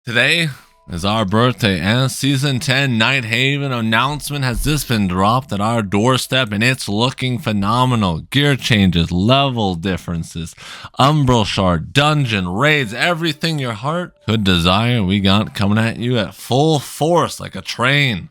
Today is our birthday, and Season 10 NightHaven announcement has just been dropped at our doorstep, and it's looking phenomenal. Gear changes, level differences, Umbral shard, dungeon, raids, everything your heart could desire, we got coming at you at full force like a train.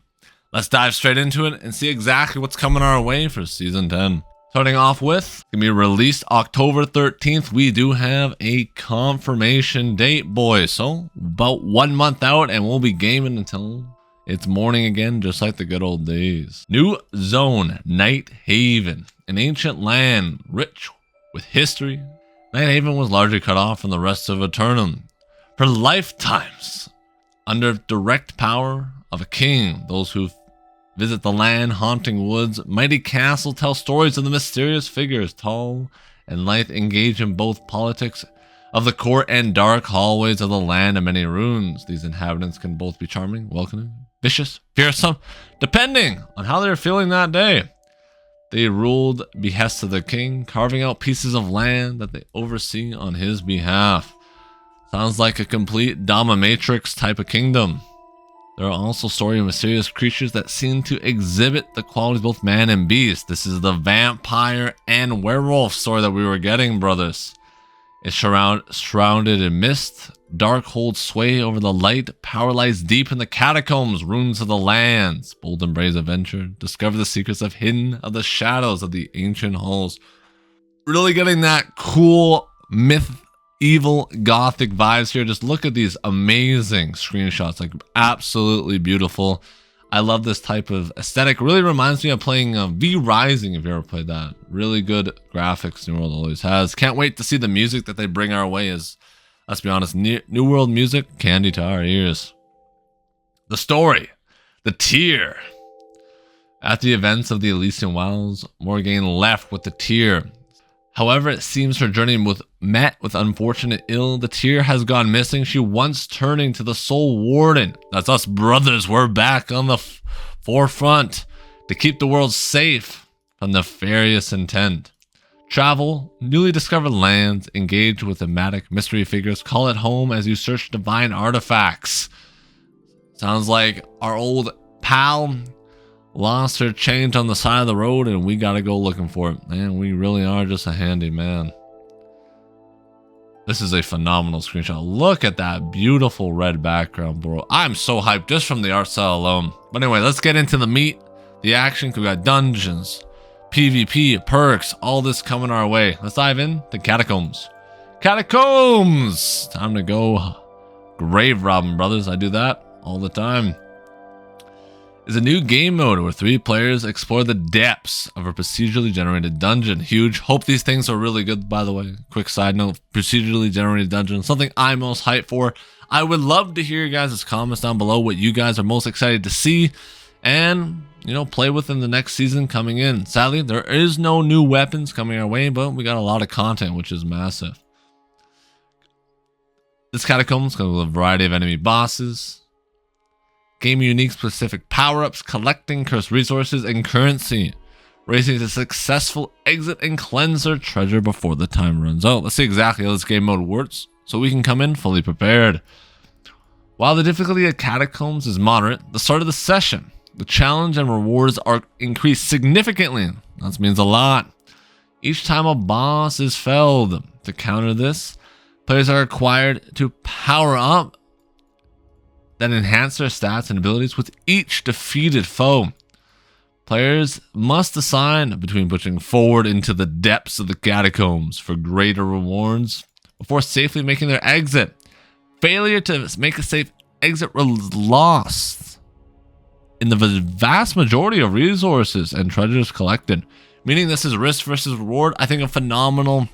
Let's dive straight into it and see exactly what's coming our way for Season 10. Starting off with, gonna be released October 13th. We do have a confirmation date, boys. So about 1 month out, and we'll be gaming until it's morning again, just like the good old days. New zone, NightHaven, an ancient land rich with history. NightHaven was largely cut off from the rest of Aeternum for lifetimes under direct power of a king. Those who visit the land, haunting woods, mighty castle, tell stories of the mysterious figures, tall and lithe, engage in both politics of the court and dark hallways of the land of many runes. These inhabitants can both be charming, welcoming, vicious, fearsome, depending on how they're feeling that day. They ruled behest of the king, carving out pieces of land that they oversee on his behalf. Sounds like a complete dominatrix type of kingdom. There are also stories of mysterious creatures that seem to exhibit the qualities of both man and beast. This is the vampire and werewolf story that we were getting, brothers. It's shrouded in mist. Dark holds sway over the light. Power lies deep in the catacombs, runes of the lands. Bold and brave adventure. Discover the secrets of the shadows of the ancient halls. Really getting that cool myth. Evil gothic vibes here. Just look at these amazing screenshots, like absolutely beautiful. I love this type of aesthetic. Really reminds me of playing V Rising, if you ever played that. Really good graphics New World always has. Can't wait to see the music that they bring our way. As let's be honest, New World music, candy to our ears. The story, the tier. At the events of the Elysian Wilds, Morgane left with the tier. However, it seems her journey met with unfortunate ill. The tear has gone missing. She once turning to the Soul Warden. That's us, brothers. We're back on the forefront to keep the world safe from nefarious intent. Travel newly discovered lands, engage with thematic mystery figures, call it home as you search divine artifacts. Sounds like our old pal lost her change on the side of the road, and we gotta go looking for it. And we really are just a handy man. This is a phenomenal screenshot. Look at that beautiful red background, bro. I'm so hyped just from the art style alone. But anyway, let's get into the meat, the action. We got dungeons, PvP, perks, all this coming our way. Let's dive in to Catacombs. Catacombs! Time to go grave robbing, brothers. I do that all the time. Is a new game mode where 3 players explore the depths of a procedurally generated dungeon. Huge. Hope these things are really good, by the way. Quick side note, procedurally generated dungeon, something I'm most hyped for. I would love to hear your guys' comments down below, what you guys are most excited to see and, play with in the next season coming in. Sadly, there is no new weapons coming our way, but we got a lot of content, which is massive. This Catacombs comes with a variety of enemy bosses, game unique specific power-ups, collecting cursed resources and currency, racing to successful exit and cleanse our treasure before the time runs out. Let's see exactly how this game mode works so we can come in fully prepared. While the difficulty of Catacombs is moderate, the start of the session, the challenge and rewards are increased significantly. That means a lot. Each time a boss is felled. To counter this, players are required to power up that enhance their stats and abilities with each defeated foe. Players must decide between pushing forward into the depths of the catacombs for greater rewards before safely making their exit. Failure to make a safe exit was lost in the vast majority of resources and treasures collected. Meaning this is risk versus reward. I think a phenomenal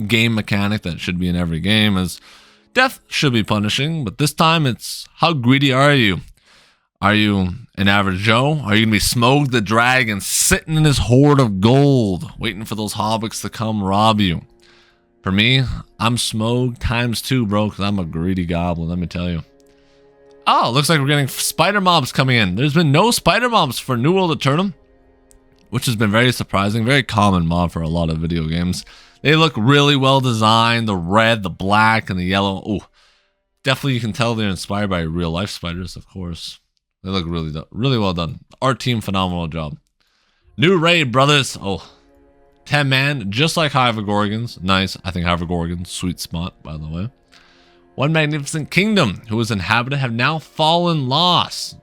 game mechanic that should be in every game is death should be punishing, but this time it's how greedy are you? Are you an average Joe? Are you gonna be Smoke the Dragon sitting in his hoard of gold, waiting for those hobbits to come rob you? For me, I'm Smoke times 2, bro, because I'm a greedy goblin, let me tell you. Oh, looks like we're getting spider mobs coming in. There's been no spider mobs for New World Aeternum, which has been very surprising. Very common mob for a lot of video games. They look really well designed. The red, the black, and the yellow. Ooh, Definitely, you can tell they're inspired by real life spiders, of course. They look really well done. Art team, phenomenal job. New raid, brothers. Oh, 10 man, just like Hive of Gorgons. Nice. I think Hive of Gorgons, sweet spot, by the way. One magnificent kingdom who was inhabited have now fallen lost.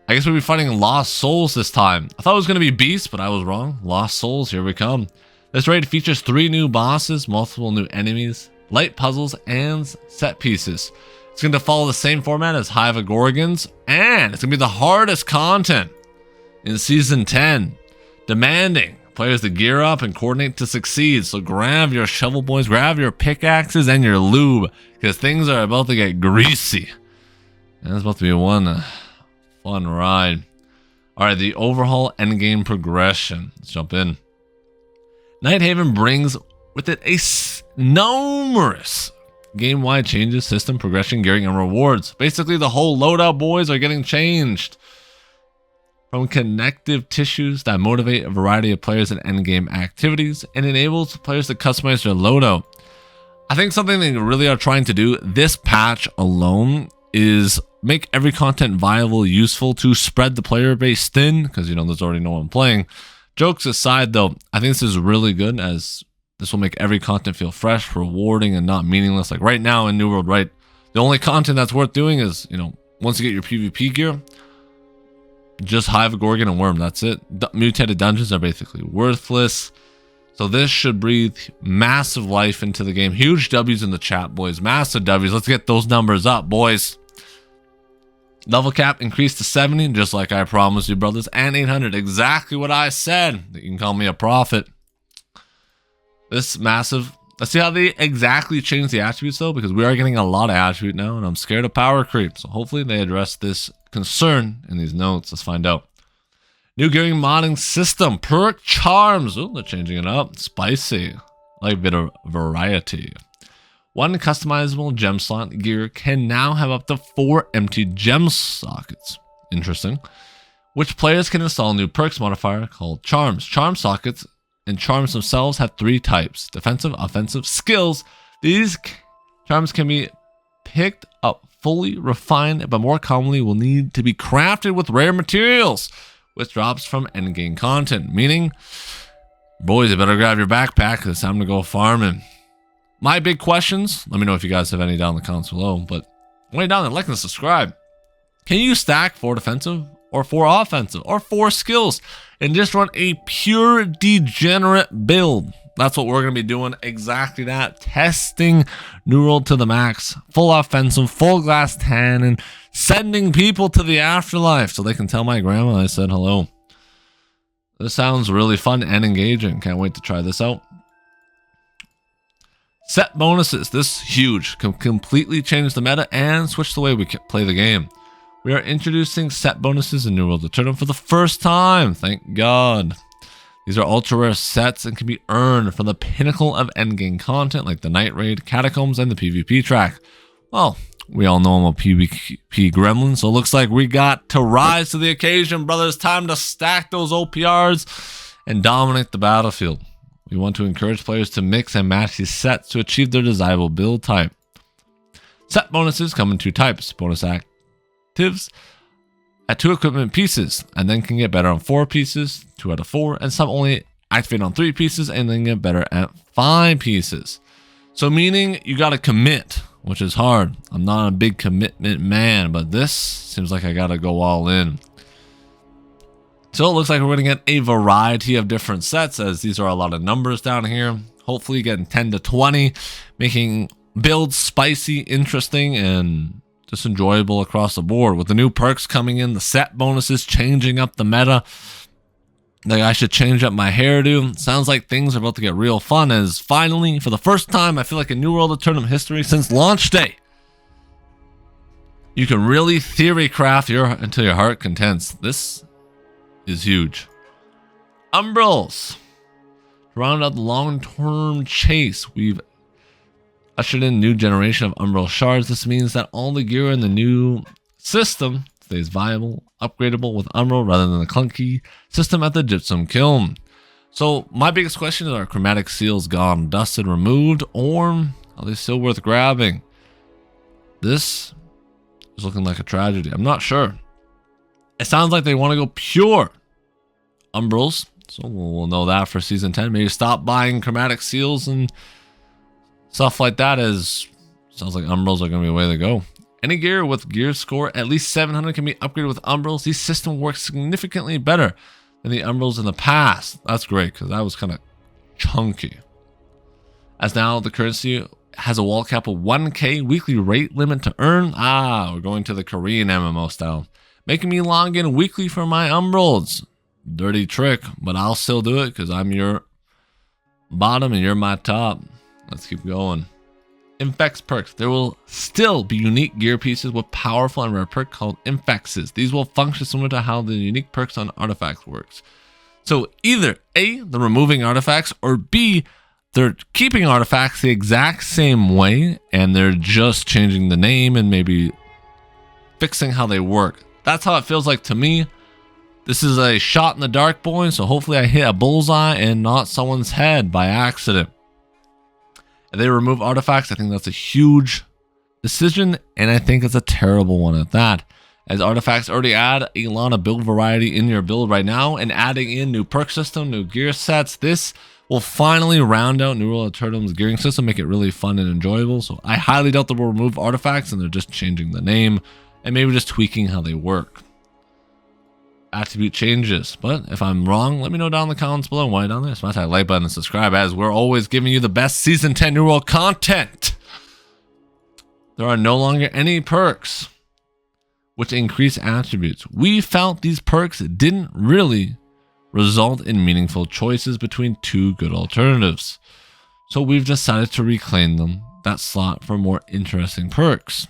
I guess we'll be fighting lost souls this time. I thought it was going to be beasts, but I was wrong. Lost souls, here we come. This raid features 3 new bosses, multiple new enemies, light puzzles, and set pieces. It's going to follow the same format as Hive of Gorgons, and it's going to be the hardest content in Season 10, demanding players to gear up and coordinate to succeed. So grab your shovel boys, grab your pickaxes, and your lube, because things are about to get greasy. And it's about to be one fun ride. Alright, the Overhaul endgame progression. Let's jump in. NightHaven brings with it numerous game-wide changes, system, progression, gearing, and rewards. Basically, the whole loadout, boys, are getting changed. From connective tissues that motivate a variety of players in endgame activities and enables players to customize their loadout. I think something they really are trying to do this patch alone is make every content viable, useful to spread the player base thin, because there's already no one playing. Jokes aside though, I think this is really good, as this will make every content feel fresh, rewarding, and not meaningless. Like right now in New World, right? The only content that's worth doing is, once you get your PvP gear, just Hive, Gorgon, and Worm. That's it. Mutated dungeons are basically worthless. So this should breathe massive life into the game. Huge W's in the chat, boys. Massive W's. Let's get those numbers up, boys. Level cap increased to 70, just like I promised you, brothers. And 800. Exactly what I said. You can call me a prophet. This massive. Let's see how they exactly change the attributes, though, because we are getting a lot of attribute now, and I'm scared of power creep. So hopefully they address this concern in these notes. Let's find out. New gearing modding system. Perk charms. Oh, they're changing it up. Spicy. I like a bit of variety. One customizable gem slot gear can now have up to 4 empty gem sockets. Interesting. Which players can install a new perks modifier called charms. Charm sockets and charms themselves have 3 types: defensive, offensive, skills. These charms can be picked up fully refined, but more commonly will need to be crafted with rare materials, which drops from endgame content. Meaning, boys, you better grab your backpack, because it's time to go farming. My big questions, let me know if you guys have any down in the comments below, but way down there, like and subscribe. Can you stack 4 defensive or 4 offensive or 4 skills and just run a pure degenerate build? That's what we're going to be doing, exactly that. Testing New World to the max. Full offensive, full glass cannon, sending people to the afterlife so they can tell my grandma I said hello. This sounds really fun and engaging. Can't wait to try this out. Set bonuses. This is huge. Can completely change the meta and switch the way we play the game. We are introducing set bonuses in New World Aeternum for the first time. Thank God. These are ultra rare sets and can be earned from the pinnacle of endgame content like the Night Raid, Catacombs, and the PvP track. Well, we all know I'm a PvP gremlin, so it looks like we got to rise to the occasion, brothers. Time to stack those OPRs and dominate the battlefield. We want to encourage players to mix and match these sets to achieve their desirable build type. Set bonuses come in 2 types: bonus actives at 2 equipment pieces, and then can get better on 4 pieces, 2 out of 4, and some only activate on 3 pieces and then get better at 5 pieces. So meaning you got to commit, which is hard. I'm not a big commitment man, but this seems like I got to go all in. So it looks like we're going to get a variety of different sets, as these are a lot of numbers down here. Hopefully getting 10 to 20, making builds spicy, interesting, and just enjoyable across the board. With the new perks coming in, the set bonuses changing up the meta. Like I should change up my hairdo. Sounds like things are about to get real fun, as finally, for the first time, I feel like in New World Aeternum history since launch day, you can really theory craft until your heart contents. This is huge. Umbrals. To round out the long-term chase, we've ushered in a new generation of Umbral shards. This means that all the gear in the new system stays viable, upgradable with Umbral rather than the clunky system at the gypsum kiln. So my biggest question is, are chromatic seals gone, dusted, removed, or are they still worth grabbing? This is looking like a tragedy. I'm not sure. It sounds like they want to go pure Umbrals. So we'll know that for Season 10. Maybe stop buying chromatic seals and stuff like that, as sounds like Umbrals are going to be the way to go. Any gear with gear score at least 700 can be upgraded with Umbrals. These systems work significantly better than the Umbrals in the past. That's great, because that was kind of chunky. As now the currency has a wall cap of 1k weekly rate limit to earn. We're going to the Korean MMO style, making me log in weekly for my Umbrals. Dirty trick, but I'll still do it because I'm your bottom and you're my top. Let's keep going. Infects perks. There will still be unique gear pieces with powerful and rare perk called infexes. These will function similar to how the unique perks on artifacts works. So either A, they're removing artifacts, or B, they're keeping artifacts the exact same way and they're just changing the name and maybe fixing how they work. That's how it feels like to me. This is a shot in the dark, boys, so hopefully I hit a bullseye and not someone's head by accident. If they remove artifacts, I think that's a huge decision, and I think it's a terrible one at that, as artifacts already add a lot of build variety in your build right now, and adding in new perk system, new gear sets, this will finally round out World Aeternum's gearing system, make it really fun and enjoyable. So I highly doubt they will remove artifacts and they're just changing the name and maybe just tweaking how they work. Attribute changes, but if I'm wrong, let me know down in the comments below. Why down there? Smash that like button and subscribe, as we're always giving you the best Season 10 New World content. There are no longer any perks which increase attributes. We felt these perks didn't really result in meaningful choices between two good alternatives, so we've decided to reclaim that slot for more interesting perks.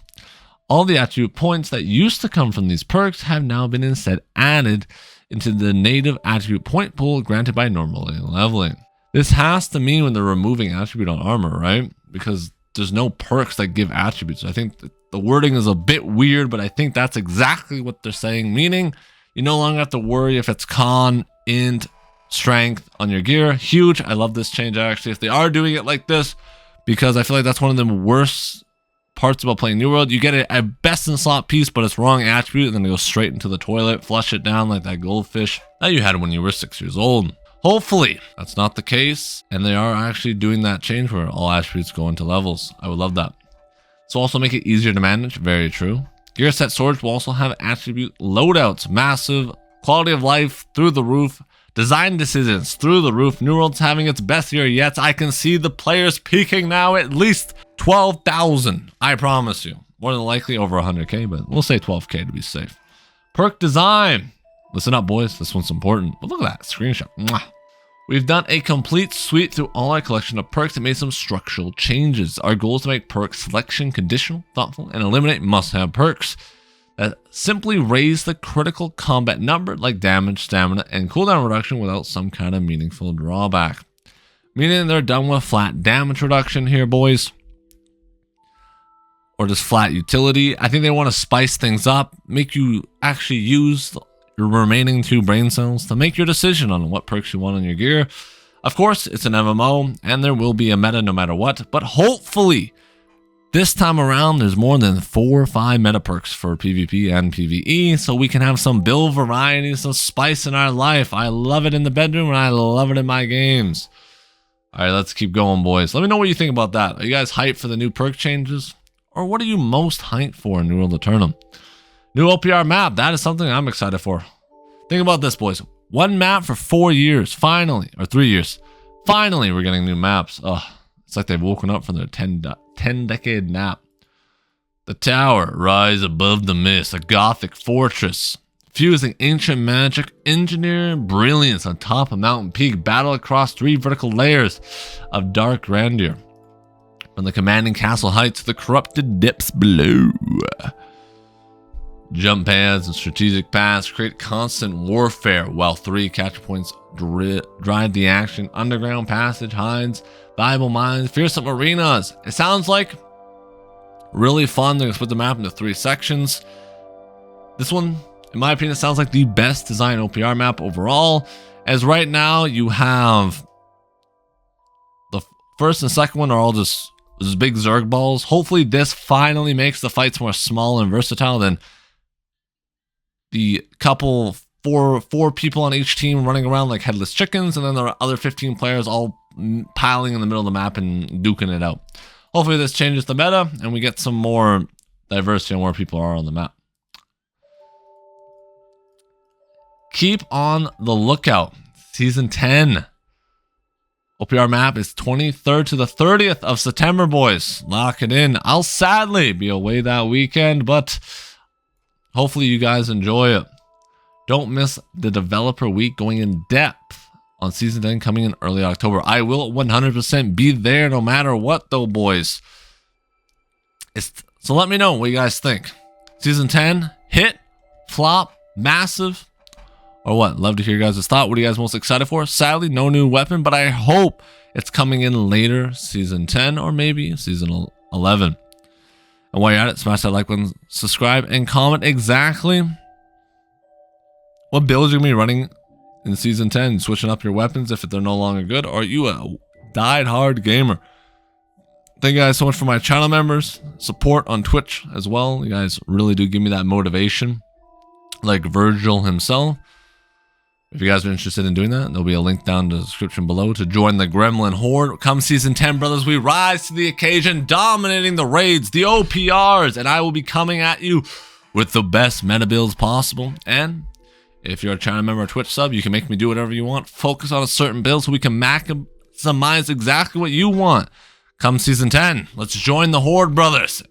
All the attribute points that used to come from these perks have now been instead added into the native attribute point pool granted by normally leveling. This has to mean when they're removing attribute on armor, right? Because there's no perks that give attributes. I think the wording is a bit weird, but I think that's exactly what they're saying, meaning you no longer have to worry if it's con, int, strength on your gear. Huge. I love this change, actually, if they are doing it like this, because I feel like that's one of the worst parts about playing New World. You get a best in slot piece, but it's wrong attribute, and then it goes straight into the toilet, flush it down like that goldfish that you had when you were 6 years old. Hopefully that's not the case, and they are actually doing that change where all attributes go into levels. I would love that. So also make it easier to manage. Very true. Gear set storage will also have attribute loadouts. Massive. Quality of life through the roof. Design decisions through the roof. New World's having its best year yet. I can see the players peaking now at least 12,000. I promise you. More than likely over 100k, but we'll say 12k to be safe. Perk design. Listen up, boys. This one's important. But look at that screenshot. Mwah. We've done a complete sweep through all our collection of perks and made some structural changes. Our goal is to make perk selection conditional, thoughtful, and eliminate must-have perks that simply raise the critical combat number like damage, stamina, and cooldown reduction without some kind of meaningful drawback. Meaning they're done with flat damage reduction here, boys. Or just flat utility. I think they want to spice things up, make you actually use your remaining 2 brain cells to make your decision on what perks you want on your gear. Of course, it's an MMO, and there will be a meta no matter what, but hopefully this time around, there's more than 4 or 5 meta perks for PvP and PvE, so we can have some build variety, some spice in our life. I love it in the bedroom, and I love it in my games. All right, let's keep going, boys. Let me know what you think about that. Are you guys hyped for the new perk changes? Or what are you most hyped for in World Aeternum? New OPR map, that is something I'm excited for. Think about this, boys. 1 map for 4 years, finally, or 3 years. Finally, we're getting new maps. Ugh, it's like they've woken up from their 10-decade nap. The tower, rise above the mist, a gothic fortress, fusing ancient magic, engineering brilliance on top of mountain peak, battle across 3 vertical layers of dark grandeur. From the commanding castle heights to the corrupted depths below. Jump pads and strategic paths create constant warfare, while 3 capture points drive the action. Underground passage, hides, valuable mines, fearsome arenas. It sounds like really fun. They're going to split the map into 3 sections. This one, in my opinion, sounds like the best design OPR map overall, as right now you have the first and second one are all just those big Zerg balls. Hopefully this finally makes the fights more small and versatile than the couple four people on each team running around like headless chickens, and then there are other 15 players all piling in the middle of the map and duking it out. Hopefully this changes the meta and we get some more diversity on where people are on the map. Keep on the lookout. Season 10 OPR map is 23rd to the 30th of September, boys. Lock it in. I'll sadly be away that weekend, but hopefully you guys enjoy it. Don't miss the developer week going in depth on Season 10 coming in early October. I will 100% be there no matter what though, boys. So let me know what you guys think. Season 10, hit, flop, massive, or what? Love to hear your guys' thought. What are you guys most excited for? Sadly, no new weapon, but I hope it's coming in later, Season 10 or maybe Season 11. And while you're at it, smash that like button, subscribe, and comment exactly what builds you're going to be running in Season 10, switching up your weapons if they're no longer good, or are you a diehard gamer? Thank you guys so much for my channel members, support on Twitch as well. You guys really do give me that motivation, like Virgil himself. If you guys are interested in doing that, there'll be a link down in the description below to join the Gremlin Horde. Come Season 10, brothers, we rise to the occasion, dominating the raids, the OPRs, and I will be coming at you with the best meta builds possible. And if you're a channel member or Twitch sub, you can make me do whatever you want. Focus on a certain build so we can maximize exactly what you want. Come Season 10, let's join the Horde, brothers.